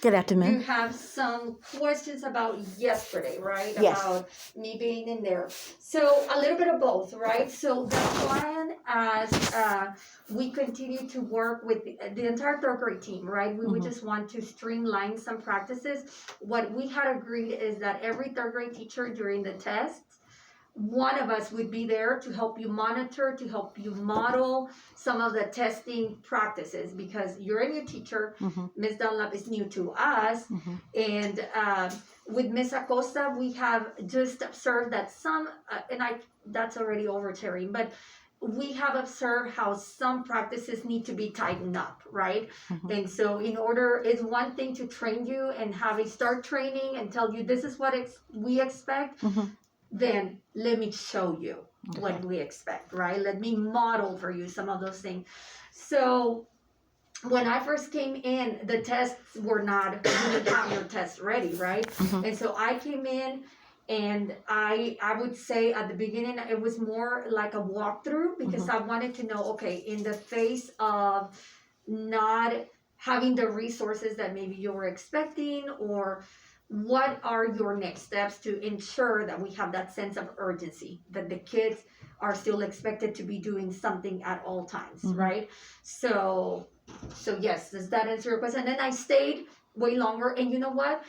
Good afternoon. You have some questions about yesterday, right? Yes. About me being in there. So a little bit of both, right? So the plan as we continue to work with the entire third grade team, right? We would just want to streamline some practices. What we had agreed is that every third grade teacher during the tests, one of us would be there to help you monitor, to help you model some of the testing practices, because you're a new teacher. Ms. Dunlap is new to us. And with Ms. Acosta, we have just observed that some, that's already over, Terry, but we have observed how some practices need to be tightened up, right? And so it's one thing to train you and have a start training and tell you this is what we expect. Then let me show you what we expect, right? Let me model for you some of those things. So when I first came in, the tests were not, you didn't have your tests ready, right? And so I came in, and I would say at the beginning, it was more like a walkthrough, because I wanted to know, okay, in the face of not having the resources that maybe you were expecting, or what are your next steps to ensure that we have that sense of urgency, that the kids are still expected to be doing something at all times, right? So yes, does that answer your question? And then I stayed way longer, and you know what?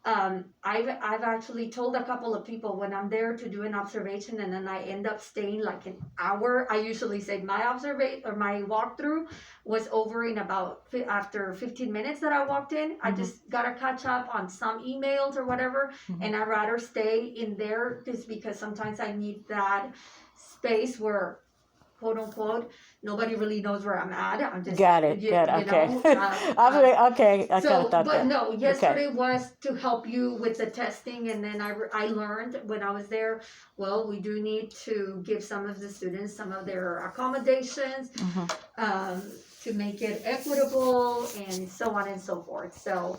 I've actually told a couple of people when I'm there to do an observation, and then I end up staying like an hour. I usually say my walkthrough was over in about after 15 minutes that I walked in. I just gotta catch up on some emails or whatever, and I'd rather stay in there just because sometimes I need that space where, quote unquote, nobody really knows where I'm at. I'm just Got it. Okay. Okay. I kind of thought that. No, yesterday was to help you with the testing, and then I learned when I was there. Well, we do need to give some of the students some of their accommodations to make it equitable, and so on and so forth. So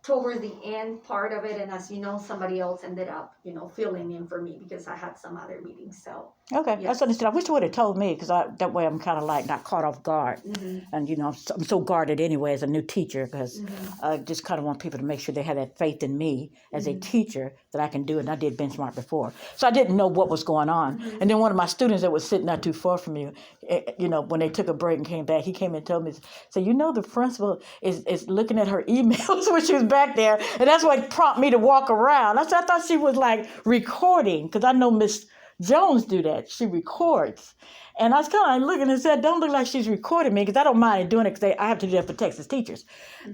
toward the end part of it, and as you know, somebody else ended up, filling in for me because I had some other meetings. So okay, yes. that's understood. I wish you would have told me, because that way I'm kind of like not caught off guard, and I'm so guarded anyway as a new teacher, because I just kind of want people to make sure they have that faith in me as a teacher that I can do it. And I did benchmark before, so I didn't know what was going on. And then one of my students that was sitting not too far from you, when they took a break and came back, he came and told me, so the principal is looking at her emails when she was back there, and that's what prompted me to walk around. I thought she was like recording, because I know Miss Jones do that. She records. And I was kind of looking and said, don't look like she's recording me, because I don't mind doing it, because I have to do that for Texas teachers.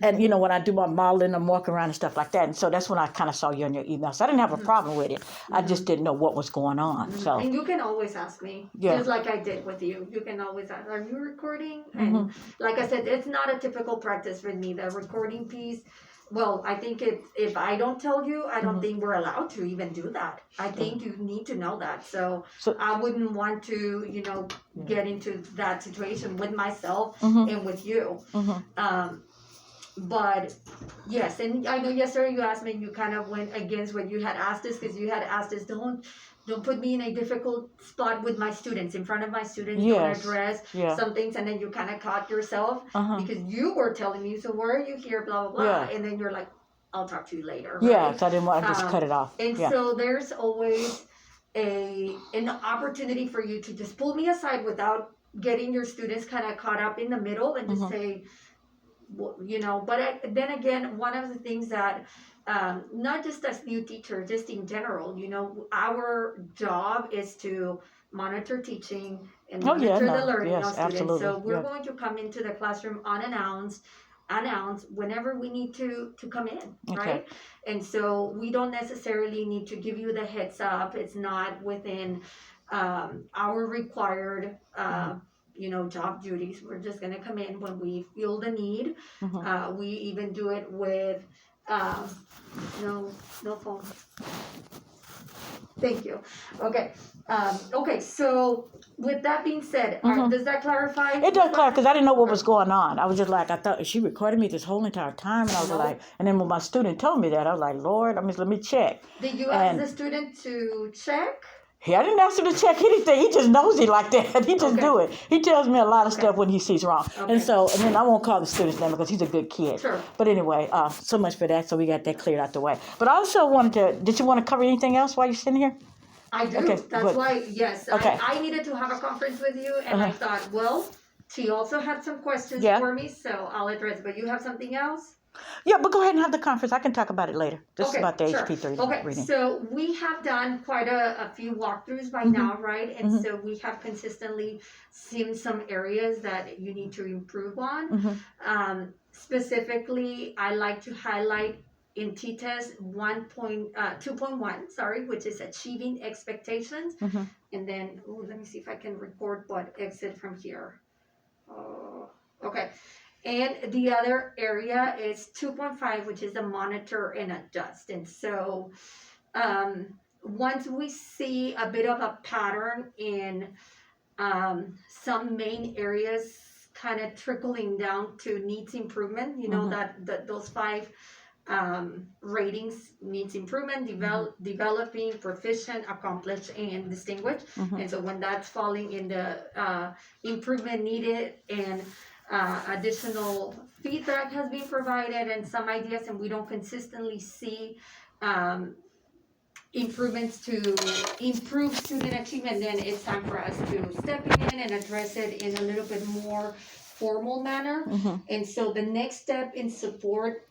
And, when I do my modeling, I'm walking around and stuff like that. And so that's when I kind of saw you on your email. So I didn't have a problem with it. I just didn't know what was going on. So. And you can always ask me, just like I did with you. You can always ask, are you recording? And like I said, it's not a typical practice with me, the recording piece. Well, I think if I don't tell you, I don't think we're allowed to even do that. I think you need to know that. So I wouldn't want to, get into that situation with myself and with you. But yes, and I know yesterday you asked me, and you kind of went against what you had asked us, because you had asked us, don't put me in a difficult spot with my students, in front of my students. Don't address some things, and then you kind of caught yourself because you were telling me, so where are you here, blah, blah, blah. And then you're like, I'll talk to you later. Right? Yeah, so I didn't want to just cut it off. And so there's always an opportunity for you to just pull me aside without getting your students kind of caught up in the middle, and just say, but then again, one of the things that, not just as new teachers, just in general, our job is to monitor teaching and monitor the learning of students. Absolutely. So we're going to come into the classroom unannounced whenever we need to come in, right? And so we don't necessarily need to give you the heads up. It's not within our required job duties. We're just going to come in when we feel the need. We even do it with no phone. Thank you. Okay. So with that being said, does that clarify? It does clarify, because I didn't know what was going on. I was just like, I thought she recorded me this whole entire time, and I was like, and then when my student told me that, I was like, Lord, let me check. Did you ask the student to check? I didn't ask him to check anything. He just nosy like that. He just Okay. do it. He tells me a lot of stuff when he sees wrong. Okay. And then I won't call the student's name because he's a good kid. Sure. But anyway, so much for that. So we got that cleared out the way. But I also wanted to, did you want to cover anything else while you're sitting here? I do. Okay, That's good. why, yes, Okay. I needed to have a conference with you, and I Uh-huh. thought, well, she also had some questions Yeah. for me, so I'll address. But you have something else? Yeah, but go ahead and have the conference. I can talk about it later. This is Okay, about the sure. HP3 Okay, reading. so we have done quite a few walkthroughs by Mhm. now, right? And Mhm. so we have consistently seen some areas that you need to improve on. Mhm. Specifically, I like to highlight in T-test 2.1, sorry, which is achieving expectations. Mhm. And then, let me see if I can record what exit from here. Okay. And the other area is 2.5, which is the monitor and adjust. And so once we see a bit of a pattern in some main areas kind of trickling down to needs improvement, you know, Mhm. that those 5 ratings needs improvement, developing, proficient, accomplished, and distinguished. Mhm. And so when that's falling in the improvement needed and additional feedback has been provided and some ideas, and we don't consistently see improvements to improve student achievement, then it's time for us to step in and address it in a little bit more formal manner. Mhm. And so the next step in support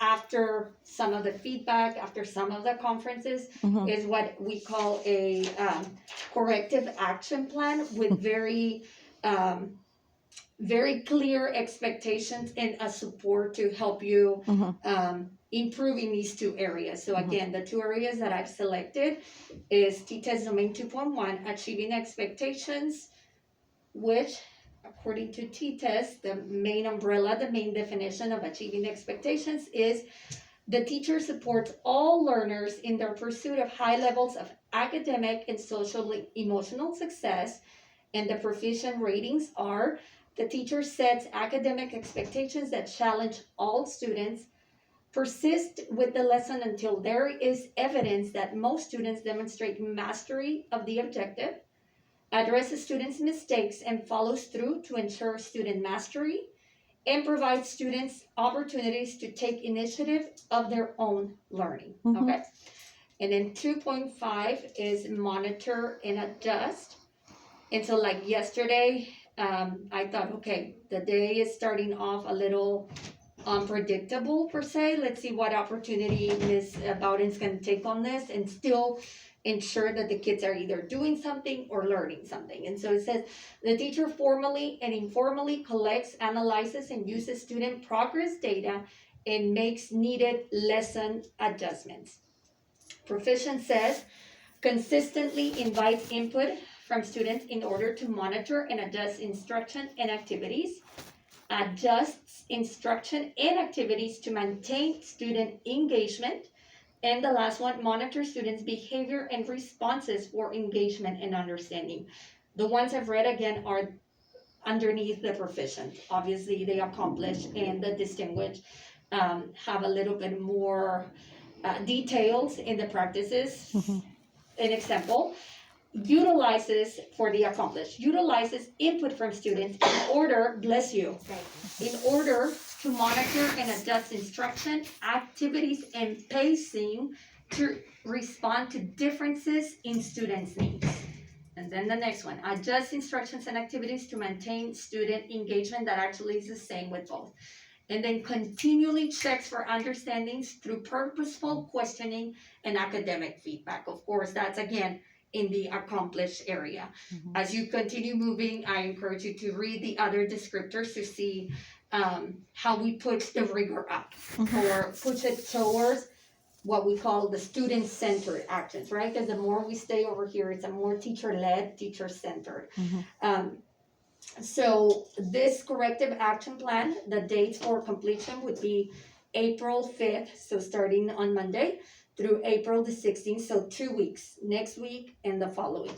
after some of the feedback, after some of the conferences, Mhm. is what we call a corrective action plan with very clear expectations and a support to help you Mhm. improve in these 2 areas. So Mhm. again, the 2 areas that I've selected is T-test domain 2.1, achieving expectations, which according to T-test, the main umbrella, the main definition of achieving expectations is the teacher supports all learners in their pursuit of high levels of academic and social emotional success, and the proficient ratings are the teacher sets academic expectations that challenge all students, persist with the lesson until there is evidence that most students demonstrate mastery of the objective, addresses students' mistakes and follows through to ensure student mastery, and provides students opportunities to take initiative of their own learning. Mhm. Okay. And then 2.5 is monitor and adjust. And so, like yesterday, I thought, okay, the day is starting off a little unpredictable per se. Let's see what opportunity Ms. Bowden's going to take on this and still ensure that the kids are either doing something or learning something. And so it says the teacher formally and informally collects, analyzes, and uses student progress data and makes needed lesson adjustments. Proficient says consistently invites input from students in order to monitor and adjust instruction and activities, adjusts instruction and activities to maintain student engagement, and the last one, monitor students' behavior and responses for engagement and understanding. The ones I've read again are underneath the proficient. Obviously, the accomplished and the distinguished have a little bit more details in the practices. Mhm. An example, utilizes for the accomplished, utilizes input from students in order, bless you, in order to monitor and adjust instruction, activities, and pacing to respond to differences in students' needs. And then the next one, adjust instructions and activities to maintain student engagement. That actually is the same with both. And then continually checks for understandings through purposeful questioning and academic feedback. Of course, that's again in the accomplished area. Mhm. As you continue moving, I encourage you to read the other descriptors to see how we push the rigor up or push it towards what we call the student-centered actions, right? Because the more we stay over here, it's a more teacher-led, teacher-centered. Mhm. So this corrective action plan, the dates for completion would be April 5th, so starting on Monday, through April the 16th, so 2 weeks, next week and the following.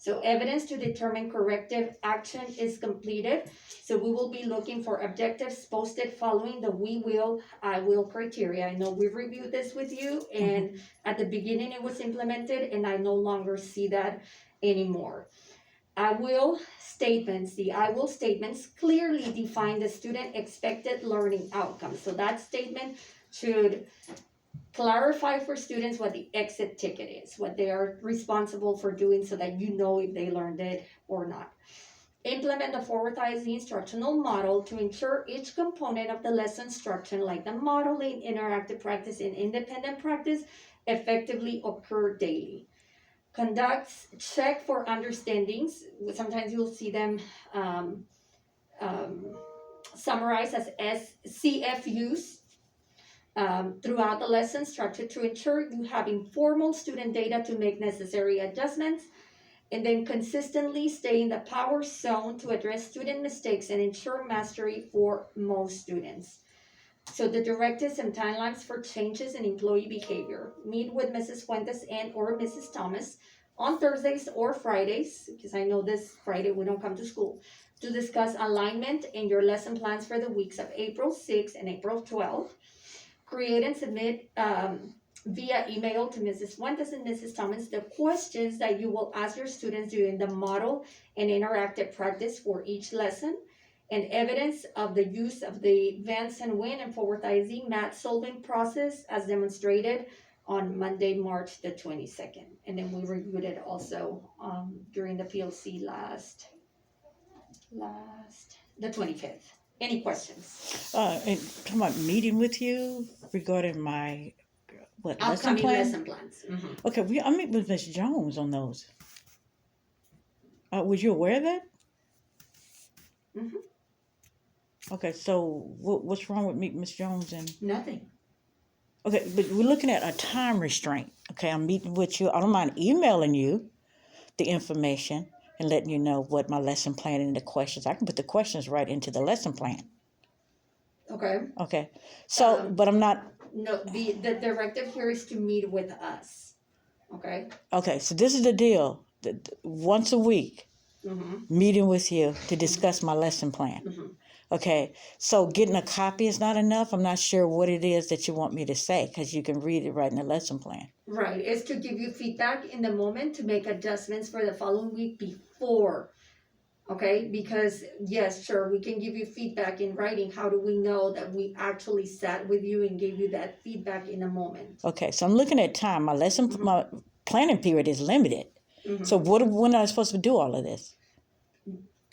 So evidence to determine corrective action is completed. So we will be looking for objectives posted following the we will, I will criteria. I know we've reviewed this with you, and at the beginning it was implemented, and I no longer see that anymore. I will statements, the I will statements clearly define the student expected learning outcomes. So that statement should clarify for students what the exit ticket is, what they are responsible for doing, so that you know if they learned it or not. Implement the forwardized instructional model to ensure each component of the lesson instruction, like the modeling, interactive practice, and independent practice, effectively occur daily. Conducts check for understandings. Sometimes you'll see them summarized as CFUs. Throughout the lesson structure to ensure you have informal student data to make necessary adjustments, and then consistently stay in the power zone to address student mistakes and ensure mastery for most students. So the directives and timelines for changes in employee behavior. Meet with Mrs. Fuentes and or Mrs. Thomas on Thursdays or Fridays, because I know this Friday we don't come to school, to discuss alignment in your lesson plans for the weeks of April 6th and April 12th. Create and submit via email to Mrs. Fuentes and Mrs. Thomas the questions that you will ask your students during the model and interactive practice for each lesson, and evidence of the use of the Vance and Win and forwardizing math solving process as demonstrated on Monday, March the 22nd. And then we reviewed it also during the PLC the 25th. Any questions? And talking about meeting with you regarding my lesson Upcoming plan? lesson plans. Mm-hmm. Okay, I meet with Miss Jones on those. Was you aware of that? Mm-hmm. Okay, so what's wrong with meeting Miss Jones and? Nothing. Okay, but we're looking at a time restraint. Okay, I'm meeting with you. I don't mind emailing you the information and letting you know what my lesson plan and the questions. I can put the questions right into the lesson plan. Okay. Okay, so but I'm not. No, the directive here is to meet with us. Okay. Okay, so this is the deal. Once a week, meeting with you to discuss my lesson plan. Okay, so getting a copy is not enough. I'm not sure what it is that you want me to say, because you can read it right in the lesson plan. Right, it's to give you feedback in the moment to make adjustments for the following week before. Okay, because yes, sure, we can give you feedback in writing. How do we know that we actually sat with you and gave you that feedback in a moment? Okay, so I'm looking at time. My planning period is limited. So when am I supposed to do all of this?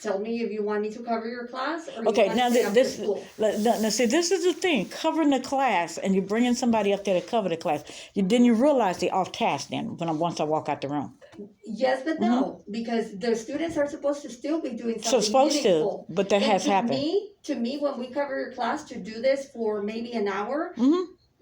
Tell me if you want me to cover your class or Okay, you now want to stay after this school. now see, this is the thing, covering the class, and you're bringing somebody up there to cover the class. Then you realize they're off task then once I walk out the room. Yes, but no, because the students are supposed to still be doing something meaningful. But that has happened. To me, when we cover your class to do this for maybe an hour,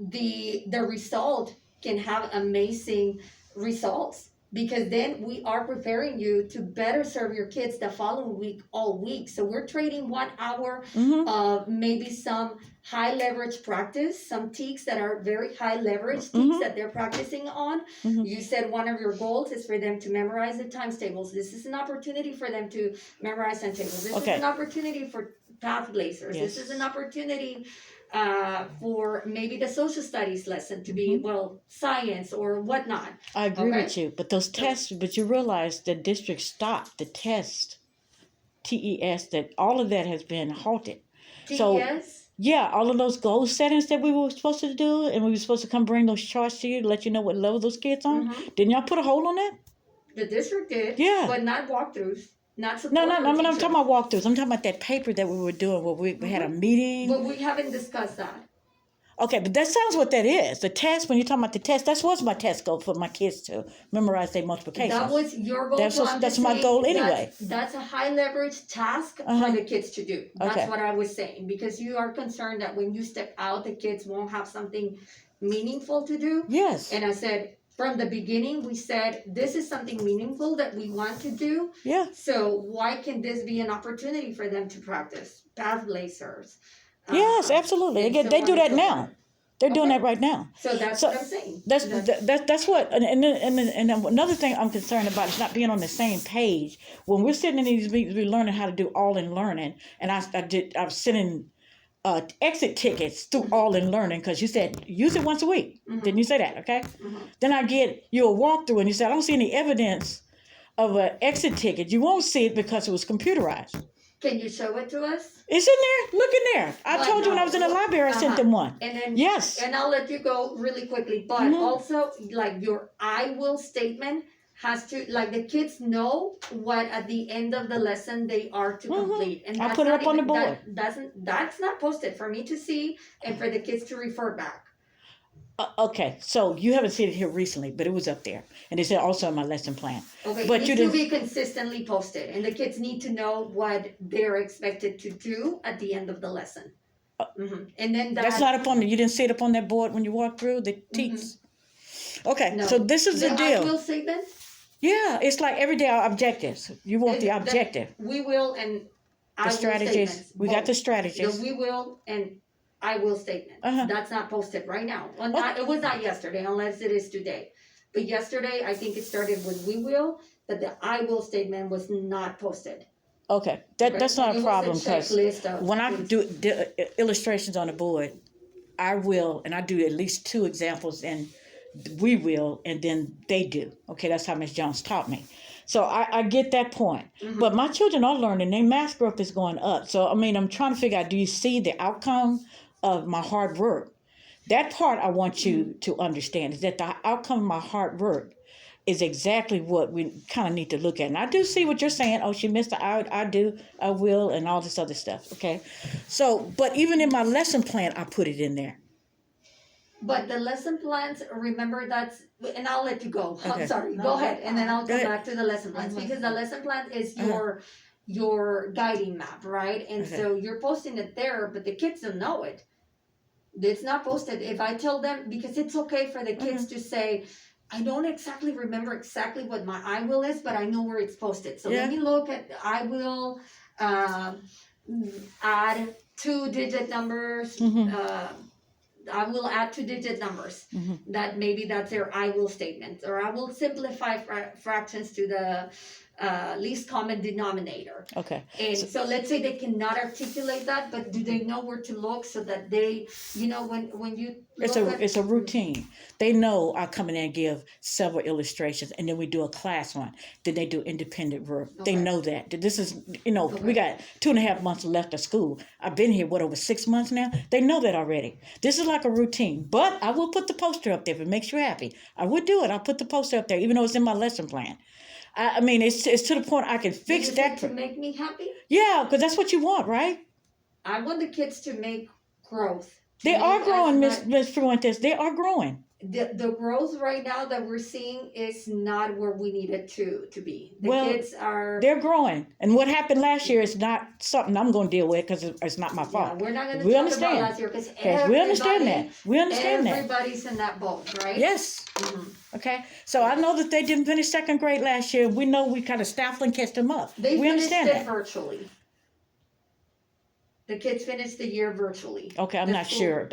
the result can have amazing results. Because then we are preparing you to better serve your kids the following week, all week. So we're trading 1 hour of maybe some high leverage practice, some TEKs that are very high leverage TEKs that they're practicing on. You said one of your goals is for them to memorize the times tables. This is an opportunity for them to memorize times tables. This is an opportunity for path blazers. Yes. This is an opportunity for maybe the social studies lesson to be, science or whatnot. I agree with you, but those tests, but you realize the district stopped the test, TES, that all of that has been halted. TES? So, yeah, all of those goal settings that we were supposed to do, and we were supposed to come bring those charts to you to let you know what level those kids on. Didn't y'all put a hold on that? The district did, but not walkthroughs. Not no, I'm talking about walkthroughs. I'm talking about that paper that we were doing where we had a meeting. But we haven't discussed that. Okay, but that sounds what that is. The test, when you're talking about the test, that was my test goal for my kids to memorize their multiplication. That was your goal. That's my goal anyway. That's a high leverage task for the kids to do. That's what I was saying. Because you are concerned that when you step out, the kids won't have something meaningful to do. Yes. And I said, from the beginning, we said, this is something meaningful that we want to do. Yeah. So why can this be an opportunity for them to practice path blazers? Yes, absolutely. They do that now. They're doing Okay. that right now. So that's So what I'm saying. that's what, and then another thing I'm concerned about is not being on the same page. When we're sitting in these meetings, we're learning how to do all in learning, and I was sending exit tickets through all in learning because you said use it once a week. Didn't you say that? Okay. Then I get you a walkthrough, and you said I don't see any evidence of an exit ticket. You won't see it because it was computerized. Can you show it to us? It's in there. Look in there. I But told you when I was in the no. library, I sent them one. And then Yes. and I'll let you go really quickly. But Mhm. also, like your I will statement has to, like, the kids know what at the end of the lesson they are to complete. And I'll that's put it not up on the even- board. That's not posted for me to see and for the kids to refer back. Okay, so you haven't seen it here recently, but it was up there, and it's also in my lesson plan. Okay, But it you needs to didn't- be consistently posted, and the kids need to know what they're expected to do at the end of the lesson. And then That's not up on. You didn't see it up on that board when you walked through the teats. Okay, no. so this is the I deal. will statement. Yeah, it's like every day our objectives. You want the That objective, We will and I the will strategies. statements, We got the both. strategies. The we will and I will statement. Uh-huh. That's not posted right now. Well, Oh. it was not yesterday, unless it is today. But yesterday, I think it started with we will, but the I will statement was not posted. Okay, Okay? that's not It a was problem because checklist of when I things. do illustrations on the board, I will, and I do at least 2 examples, and we will, and then they do. Okay, that's how Miss Jones taught me. So I get that point. But my children are learning. Their math growth is going up. So, I mean, I'm trying to figure out, do you see the outcome of my hard work? That part I want you to understand is that the outcome of my hard work is exactly what we kind of need to look at. And I do see what you're saying. Oh, she missed the I do, I will, and all this other stuff. Okay. So, but even in my lesson plan, I put it in there. But the lesson plans, remember that's, and I'll let you go. Okay. I'm sorry. Go ahead, and then I'll Go come ahead. back to the lesson plans because the lesson plan is Uh-huh. your guiding map, right? And Okay. so you're posting it there, but the kids don't know it. It's not posted. If I tell them, because it's okay for the kids to say, I don't exactly remember exactly what my I will is, but I know where it's posted. So Yeah. let me look at I will add 2-digit numbers. I will add 2-digit numbers. That maybe that's their I will statement, or I will simplify fractions to the least common denominator. Okay. And so let's say they cannot articulate that, but do they know where to look so that they, when you It's a routine. They know I come in there and give several illustrations, and then we do a class one. Then they do independent work. They Okay. know that. This is, we got 2.5 months left of school. I've been here, over 6 months now? They know that already. This is like a routine. But I will put the poster up there if it makes you happy. I would do it. I'll put the poster up there, even though it's in my lesson plan. I mean, it's to the point I can fix that. to make me happy. Yeah, because that's what you want, right? I want the kids to make growth. They are growing, As Miss Fuentes. They are growing. the growth right now that we're seeing is not where we need it to be. The Well, kids are. They're growing. And what happened last year is not something I'm going to deal with because it's not my Yeah, fault. we're not going to We talk understand. about last year because Okay, we understand that. We understand that. Everybody's in that boat, right? Yes. Okay. So I know that they didn't finish 2nd grade last year. We know we kind of Stafflin catch them up. They We finished understand it that. virtually. The kids finished the year virtually. Okay, I'm The not school- sure.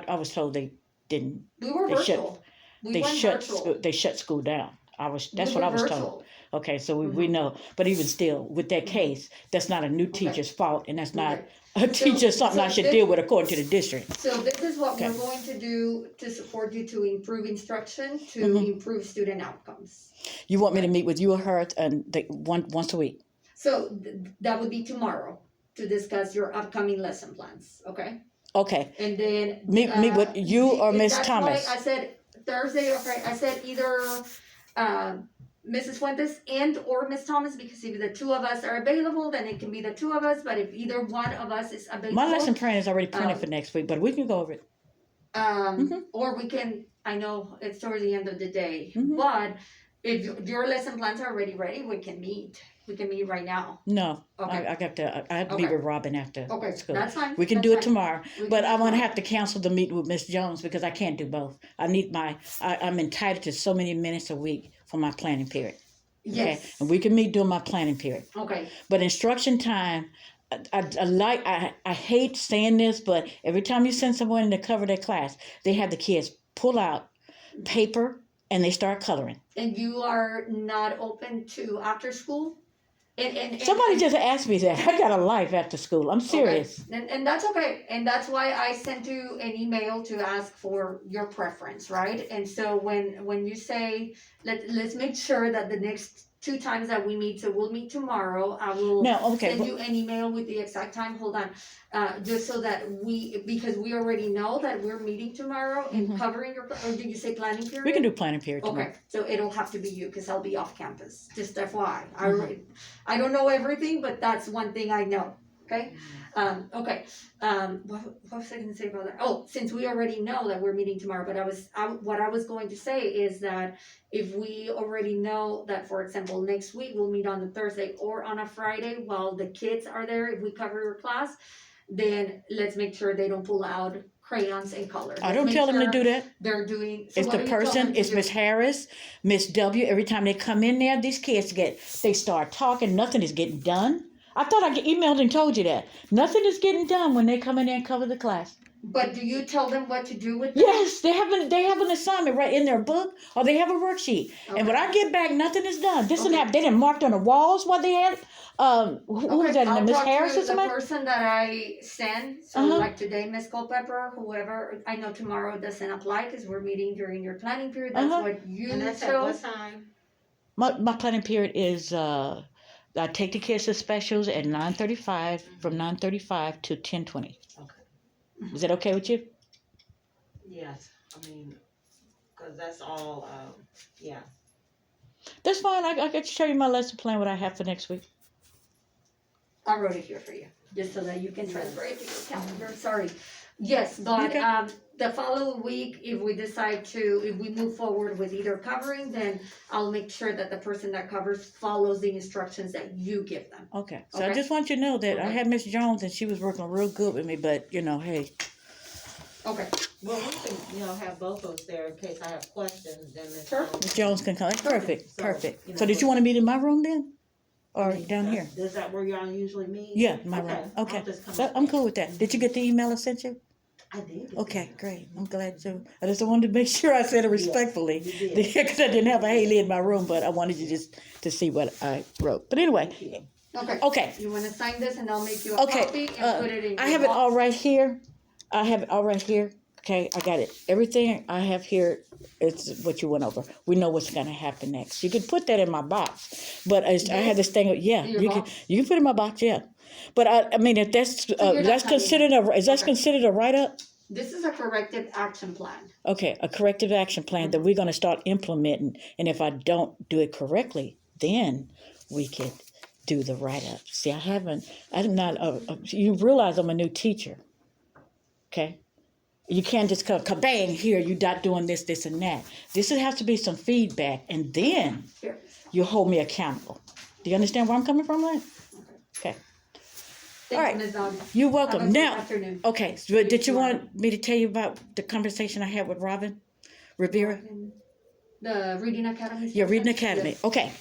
I was told they didn't. We were They shut- virtual. We They went shut. virtual. They shut school down. That's We what were I was virtual. told. Okay, so we know. But even still, with that case, that's not a new teacher's fault, and that's not Okay. a teacher something I should this- deal with according to the district. So this is what Okay. we're going to do to support you to improve instruction, to improve student outcomes. You want me to meet with you or her and once a week? So that would be tomorrow to discuss your upcoming lesson plans, okay? Okay. And then Meet with you or Miss that's Thomas. why I said Thursday or Friday. I said either Mrs. Fuentes and or Miss Thomas, because if the 2 of us are available, then it can be the 2 of us. But if either one of us is available, My lesson plan is already printed for next week, but we can go over it. or we can. I know it's towards the end of the day, Mm-hmm. but if your lesson plans are already ready, we can meet. We can meet right now. No, Okay. I have to meet Okay. with Robin after Okay, school. that's fine. We can That's do it fine. tomorrow, We but can I'm do gonna tomorrow. have to cancel the meet with Miss Jones because I can't do both. I need I'm entitled to so many minutes a week for my planning period. Okay, Yes. and we can meet during my planning period. Okay. But instruction time, I hate saying this, but every time you send someone to cover their class, they have the kids pull out paper and they start coloring. And you are not open to after school? Somebody just asked me that. I got a life after school. I'm serious. Okay. And that's okay. And that's why I sent you an email to ask for your preference, right? And so when you say let's make sure that the next 2 times that we meet, so we'll meet tomorrow. I will send you an email with the exact time. Hold on, just so that because we already know that we're meeting tomorrow and covering your. Or did you say planning period? We can do planning period tomorrow. Okay, so it'll have to be you because I'll be off campus. Just FYI, I don't know everything, but that's one thing I know. Okay. Okay. What was I going to say about that? Oh, since we already know that we're meeting tomorrow, but what I was going to say is that if we already know that, for example, next week we'll meet on a Thursday or on a Friday while the kids are there, if we cover your class, then let's make sure they don't pull out crayons and colors. I don't tell them to do that. They're doing. So it's the person. It's Miss Harris, Miss W. Every time they come in there, these kids they start talking. Nothing is getting done. I thought I emailed and told you that. Nothing is getting done when they come in there and cover the class. But do you tell them what to do with them? Yes, they have an assignment right in their book, or they have a worksheet. Okay. And when I get back, nothing is done. This didn't happen. They didn't mark on the walls what they had. Who was that? Miss Harris or somebody? The person that I send. So like today, Miss Culpepper, whoever. I know tomorrow doesn't apply because we're meeting during your planning period. That's what you and that's chose. At what time? My planning period is. I take the kids to specials at 9:35 from 9:35 to 10:20. Okay. Is that okay with you? Yes. I mean, because that's all. Yeah. That's fine. I can show you my lesson plan. What I have for next week. I wrote it here for you, just so that you can transfer it to your calendar. Sorry. Yes, but okay. The following week, if we move forward with either covering, then I'll make sure that the person that covers follows the instructions that you give them. Okay. So I just want you to know that I had Miss Jones and she was working real good with me, but hey. Okay. Well, we can, have both of us there in case I have questions. Then Miss Jones can come. Perfect. Perfect. So did you want to meet in my room then? Or down here? Is that where y'all usually meet? Yeah, my room. Okay. I'm cool with that. Did you get the email I sent you? I did. Okay, great. I'm glad to. I just wanted to make sure I said it respectfully. Yes, because I didn't have a Haley in my room, but I wanted you just to see what I wrote. But anyway. Okay. You want to sign this and I'll make you a copy and put it in I have it all right here. Okay, I got it. Everything I have here is what you went over. We know what's going to happen next. You can put that in my box, but I have this thing. Yeah, you can put it in my box. Yeah, but I mean if that's considered a write up. This is a corrective action plan. Okay, a corrective action plan that we're going to start implementing, and if I don't do it correctly, then we could do the write up. See, I'm not. You realize I'm a new teacher. Okay. You can't just come bang here. You're not doing this, and that. This has to be some feedback, and then you hold me accountable. Do you understand where I'm coming from, Lynn? Okay. Thank all right. Ms. Dawn. You're welcome. Now, afternoon. Okay. So did you want me to tell you about the conversation I had with Robin Rivera? The Reading Academy. Yeah, Reading Academy. Yes. Okay.